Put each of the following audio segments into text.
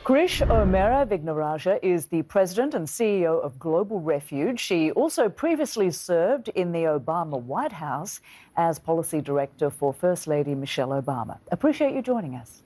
Krish O'Mara Vignarajah is the president and CEO of Global Refuge. She also previously served in the Obama White House as policy director for First Lady Michelle Obama. Appreciate you joining us.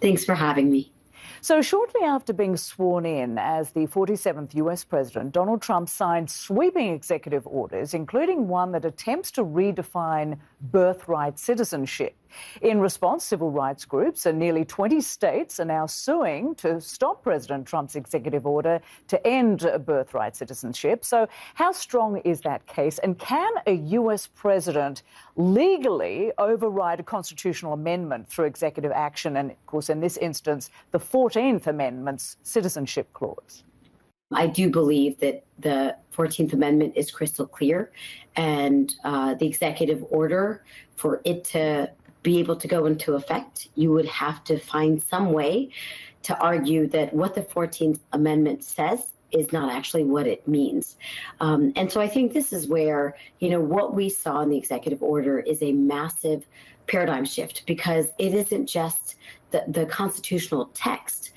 Thanks for having me. So shortly after being sworn in as the 47th US president, Donald Trump signed sweeping executive orders, including one that attempts to redefine birthright citizenship. In response, civil rights groups and nearly 20 states are now suing to stop President Trump's executive order to end birthright citizenship. So how strong is that case? And can a US president legally override a constitutional amendment through executive action? And, of course, in this instance, the 14th Amendment's citizenship clause. I do believe that the 14th Amendment is crystal clear, and the executive order, for it to be able to go into effect, you would have to find some way to argue that what the 14th Amendment says is not actually what it means. And so I think this is where, what we saw in the executive order is a massive paradigm shift, because it isn't just the constitutional text.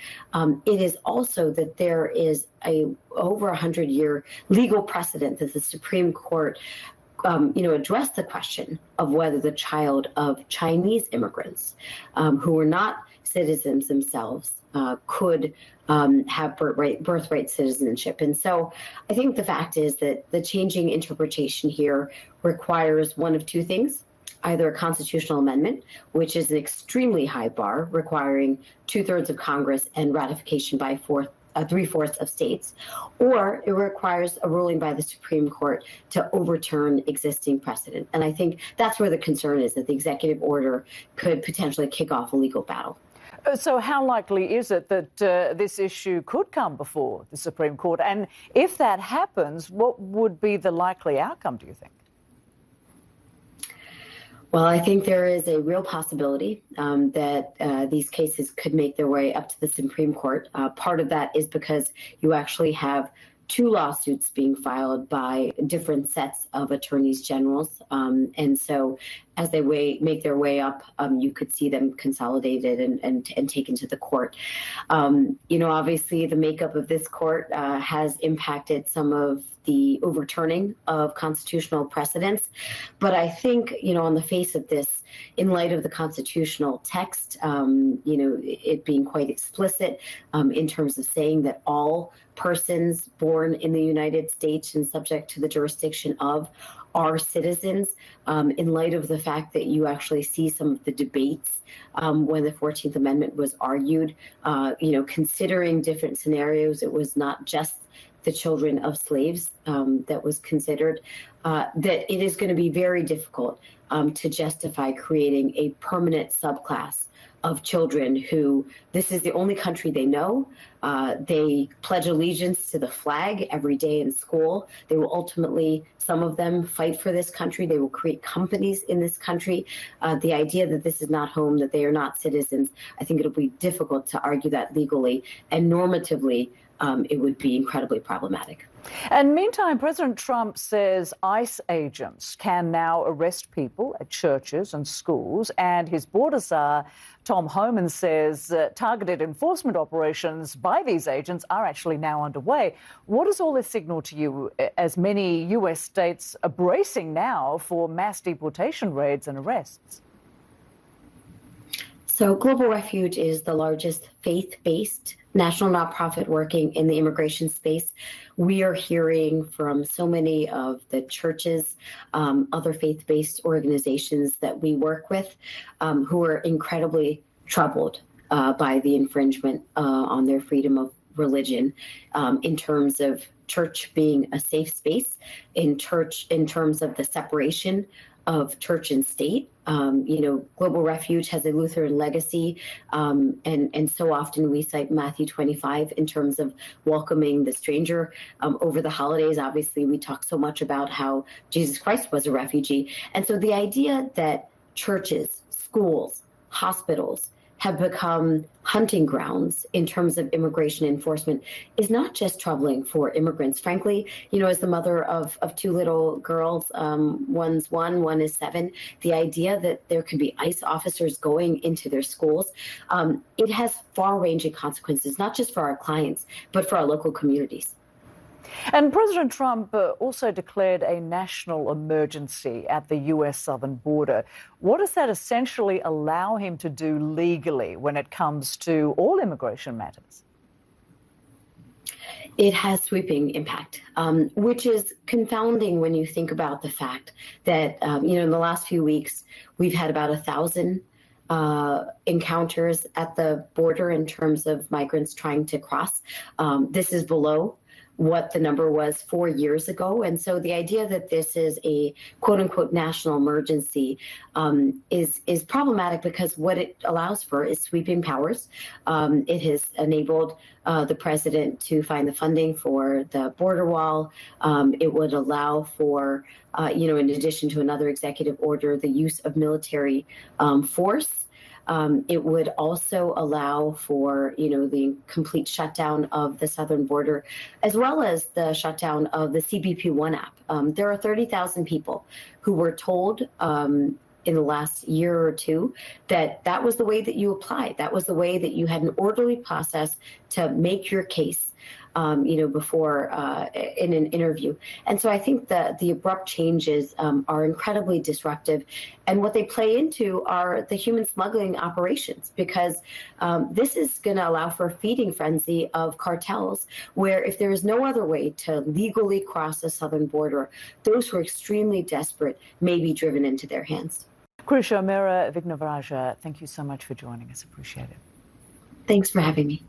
It is also that there is a over 100-year legal precedent that the Supreme Court addressed the question of whether the child of Chinese immigrants who were not citizens themselves could have birthright citizenship. And so I think the fact is that the changing interpretation here requires one of two things: either a constitutional amendment, which is an extremely high bar, requiring 2/3 of Congress and ratification by 3/4 of states, or it requires a ruling by the Supreme Court to overturn existing precedent. And I think that's where the concern is, that the executive order could potentially kick off a legal battle. So how likely is it that this issue could come before the Supreme Court? And if that happens, what would be the likely outcome, do you think? Well, I think there is a real possibility that these cases could make their way up to the Supreme Court. Part of that is because you actually have two lawsuits being filed by different sets of attorneys generals. And so as they make their way up, you could see them consolidated and taken to the court. Obviously, the makeup of this court has impacted some of the overturning of constitutional precedents. But I think, on the face of this, in light of the constitutional text, it being quite explicit in terms of saying that all persons born in the United States and subject to the jurisdiction of are citizens, in light of the fact that you actually see some of the debates when the 14th Amendment was argued, considering different scenarios. It was not just the children of slaves that was considered, that it is going to be very difficult to justify creating a permanent subclass of children who, this is the only country they know. They pledge allegiance to the flag every day in school. They will ultimately, some of them, fight for this country. They will create companies in this country. The idea that this is not home, that they are not citizens, I think it'll be difficult to argue that legally, and normatively, it would be incredibly problematic. And meantime, President Trump says ICE agents can now arrest people at churches and schools, and his border czar, Tom Homan, says targeted enforcement operations by these agents are actually now underway. What does all this signal to you, as many US states are bracing now for mass deportation raids and arrests? So Global Refuge is the largest faith-based national nonprofit working in the immigration space. We are hearing from so many of the churches, other faith-based organizations that we work with, who are incredibly troubled by the infringement on their freedom of religion, in terms of church being a safe space, in terms of the separation of church and state. Global Refuge has a Lutheran legacy, and so often we cite Matthew 25 in terms of welcoming the stranger. Over the holidays, obviously, we talk so much about how Jesus Christ was a refugee. And so the idea that churches, schools, hospitals have become hunting grounds in terms of immigration enforcement is not just troubling for immigrants. Frankly, as the mother of two little girls, one's 1, one is 7, the idea that there could be ICE officers going into their schools, it has far-ranging consequences, not just for our clients, but for our local communities. And President Trump also declared a national emergency at the U.S. southern border. What does that essentially allow him to do legally when it comes to all immigration matters? It has sweeping impact, which is confounding when you think about the fact that, in the last few weeks, we've had about 1,000 encounters at the border in terms of migrants trying to cross. This is below what the number was 4 years ago. And so the idea that this is a quote unquote national emergency is problematic because what it allows for is sweeping powers. It has enabled the president to find the funding for the border wall. It would allow for, in addition to another executive order, the use of military force. It would also allow for, the complete shutdown of the southern border, as well as the shutdown of the CBP One app. There are 30,000 people who were told in the last year or two that was the way that you applied. That was the way that you had an orderly process to make your case. Before in an interview. And so I think that the abrupt changes are incredibly disruptive. And what they play into are the human smuggling operations, because this is going to allow for a feeding frenzy of cartels where if there is no other way to legally cross the southern border, those who are extremely desperate may be driven into their hands. Krish O'Mara Vignarajah, thank you so much for joining us. Appreciate it. Thanks for having me.